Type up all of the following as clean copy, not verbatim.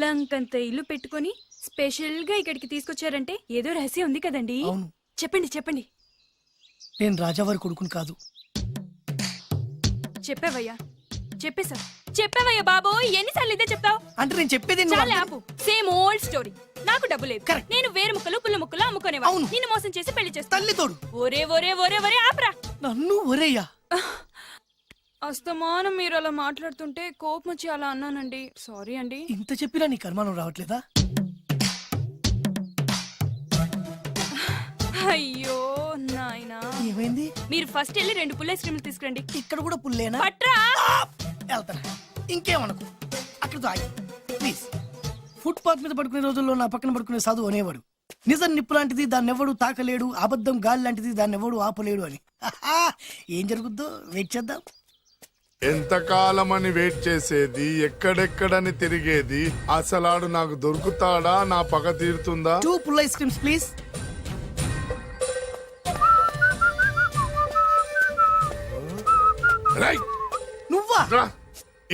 లంకంత ఇల్లు పెట్టుకొని స్పెషల్ గా ఇక్కడికి తీసుకొచ్చారంటే ఏదో రహస్యం ఉంది కదండి. అవును. చెప్పండి చెప్పండి. నేను రాజావారి కొడుకుని కాదు. చెప్పావయ్యా, చెప్పేశా. చెప్పావయ్యా బాబు, ఎన్నిసార్లు ఇదే చెప్తావు? అంటే నేను చెప్పేది నువ్వు చాలా ఆపు. Same old story. నాకు డబ్బు లేదు, Correct. నేను వేరు ముక్కలు పుల్ల ముక్కలు అమ్ముకునేవా. అవును. నిన్ను మోసం చేసి పెళ్లి చేస్తా. తల్లి తోడు. ఒరే ఒరే ఒరే ఒరే ఆపరా. నన్ను ఒరేయ్యా. అస్తమానం మీరు అలా మాట్లాడుతుంటే కోపం వచ్చి అలా అన్నానండి. సారీ అండి. ఇంత చెప్పినా నీ కర్మానం రావట్లేదా? అయ్యో నాయనా, ఏమైంది? మీరు ఫస్ట్ వెళ్ళి 2 పుల్ల ఐస్ క్రీమ్లు తీసుకురండి. ఇక్కడ కూడా పుల్లేనా? పట్రా. వెళ్తాను. ఇంకేమనుకో, అక్కడితో ఆగి ప్లీజ్. ఫుట్పాత్ మీద పడుకునే రోజుల్లో నా పక్కన పడుకునే సాధువు అనేవాడు, నిజం నిప్పు లాంటిది దాన్ని ఎవడు తాకలేడు, అబద్ధం గాలి లాంటిది దాన్ని ఎవడు ఆపలేడు అని. ఏం జరుగుద్దో వెయిట్ చేద్దాం. ఎంతకాలమని వెయిట్ చేసేది, ఎక్కడెక్కడని తిరిగేది, అసలాడు నాకు దొరుకుతాడా, నా పగ తీరుతుందా? 2 పుల్ల ఐస్ క్రీమ్స్ ప్లీజ్. రైట్. నువ్వా? రా.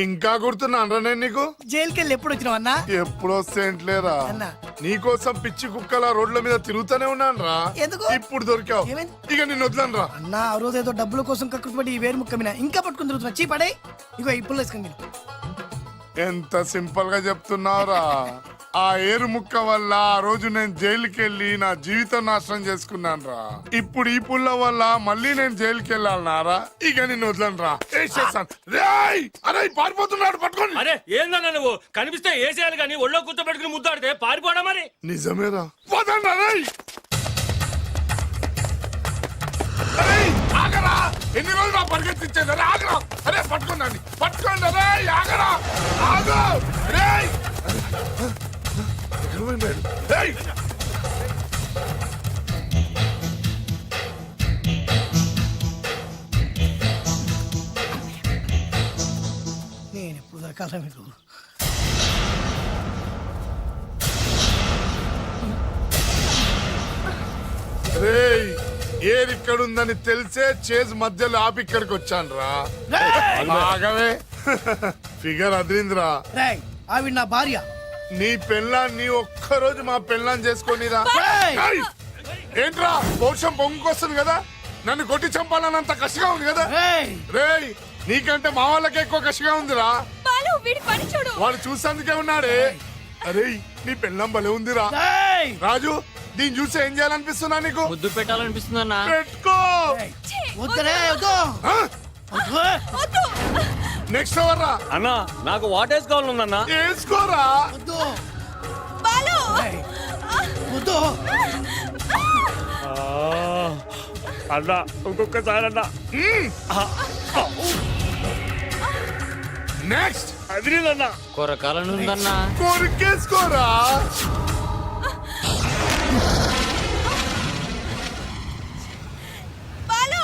ఇంకా గుర్తున్నాను రా నేను నీకు. జైలుకి వెళ్ళి ఎప్పుడు వచ్చినావు అన్నా? ఎప్పుడొస్తేంట్లేరా, అన్నా. నీకోసం పిచ్చి కుక్కల రోడ్ల మీద తిరుగుతూనే ఉన్నాను రా. ఎందుకు? ఇప్పుడు దొరికావు, ఏమైంది? ఇక నిన్ను వదలను రా. అన్నా ఆ రోజు ఏదో డబ్బుల కోసం కక్కుపడి ఈ వేరు ముక్క మీద ఇంకా పట్టుకుని తిరుగుతున్నా. చీ పడే. ఇగో ఈ పుల్ల ఐస్ క్రీమ్ తిను. ఎంత సింపుల్ గా చెప్తున్నావురా. ఆ ఏరు ముక్క వల్ల ఆ రోజు నేను జైలుకి వెళ్ళి నా జీవితం నాశనం చేసుకున్నాను రా. ఇప్పుడు ఈ పుల్ల వల్ల మళ్ళీ నేను జైలుకి వెళ్ళాలన్నారా? ఇక నిన్ను వదలను రా. అరే పారిపోతున్నాడు, పట్టుకోండి. అరే ఏందన్నా నువ్వు, కనిపిస్తే ఏసేయాలి కానీ ఒళ్ళో కూర్చోబెట్టుకుని ముద్దాడితే పారిపోవడం మరి. నిజమేరా, పోదండి. ఆగరా, ఎన్ని రోజులు నా పరిగెత్తించేది? అరే ఆగరా, అరే పట్టుకోండి, పట్టుకోండి. అరే ఆగరా, ఆగు. నేను ఎప్పుడు దొరకాల మీకు? ఏరిక్కడుందని తెలిసే చేజ్ మధ్యలో ఆపి ఇక్కడికి వచ్చాను రా. ఆగవే, ఫిగర్ అదిరిందిరా. రేయ్, ఆవిడ నా భార్య. నీ పెళ్ళాన్ని ఒక్కరోజు మా పెళ్ళాన్ని చేసుకొనిరా. ఏయ్! ఏంట్రా పౌరుషం పొంగుకొస్తుంది కదా, నన్ను కొట్టి చంపాలన్నంత కసిగా ఉంది కదా. రేయ్, రేయ్, నీకంటే మా వాళ్ళకి ఎక్కువ కసిగా ఉందిరా. బాలు, వీడి పని చూడు. వాడు చూసేందుకే ఉన్నాడే. అరే నీ పెళ్ళం భలే ఉందిరా. రేయ్. రాజు, దీన్ని చూసి ఏం చేయాలనిపిస్తున్నా నీకు? ముద్దు పెట్టాలనిపిస్తుందన్నా. పెట్టుకో. రేయ్, వద్దురే, వద్దు. ఆ? వద్దు. వద్దు. నెక్స్ట్ అవర్ రా. అన్నా నాకు వాటేస్ కావాలన్నా. వేసుకోరా. వద్దు. బాలు. రేయ్, వద్దు. అన్నా ఇంకొకసారి అన్నా. నెక్స్ట్ అదిరిందన్నా. కొరకాలను ఉందన్నా. కొరికేసుకోరా. బాలు.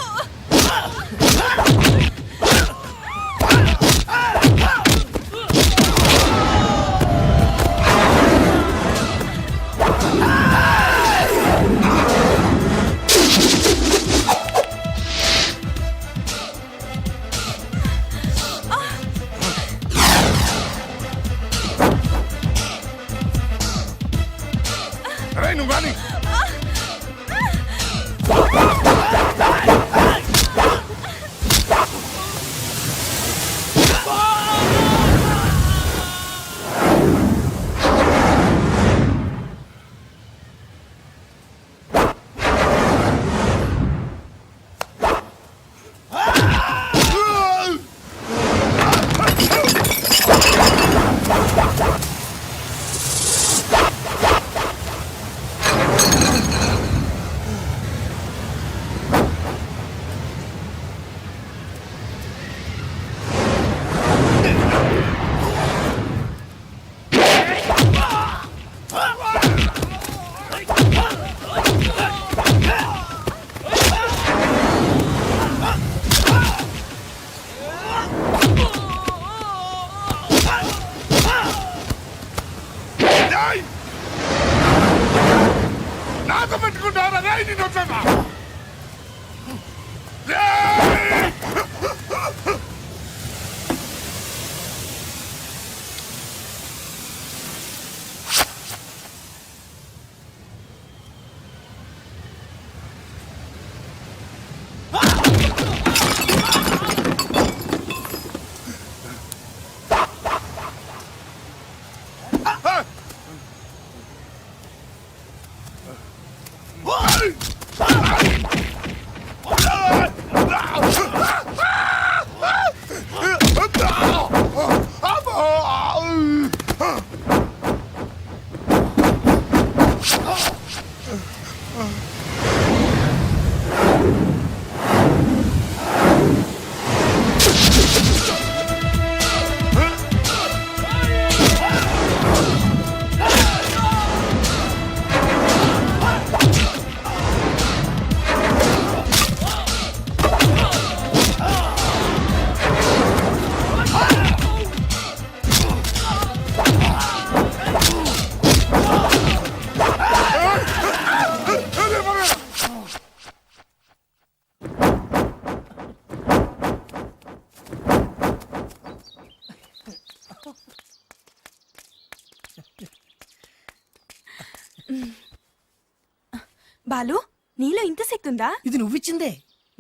ఉందా? ఇది నువ్విచ్చిందే.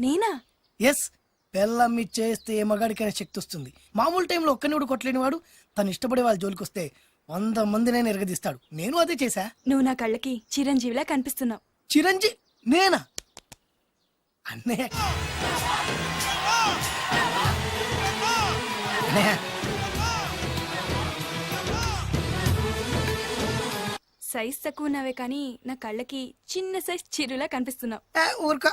నేనా? ఎస్, పెళ్ళం ఇచ్చేస్తే ఏ మగాడికైనా శక్తి వస్తుంది. మామూలు టైంలో ఒక్కనివాడు కొట్టలేని వాడు తను ఇష్టపడే వాళ్ళ జోలికి వస్తే 100 మందినైనా ఎరగదీస్తాడు. నేను అదే చేశా. నువ్వు నా కళ్ళకి చిరంజీవిలా కనిపిస్తున్నావు. చిరంజీవి నేనా? అన్నయ్య అన్నయ్య, సైజ్ తక్కువ ఉన్నావే కానీ నా కళ్ళకి చిన్న సైజ్ చిరులా కనిపిస్తున్నావు. ఊరుకో.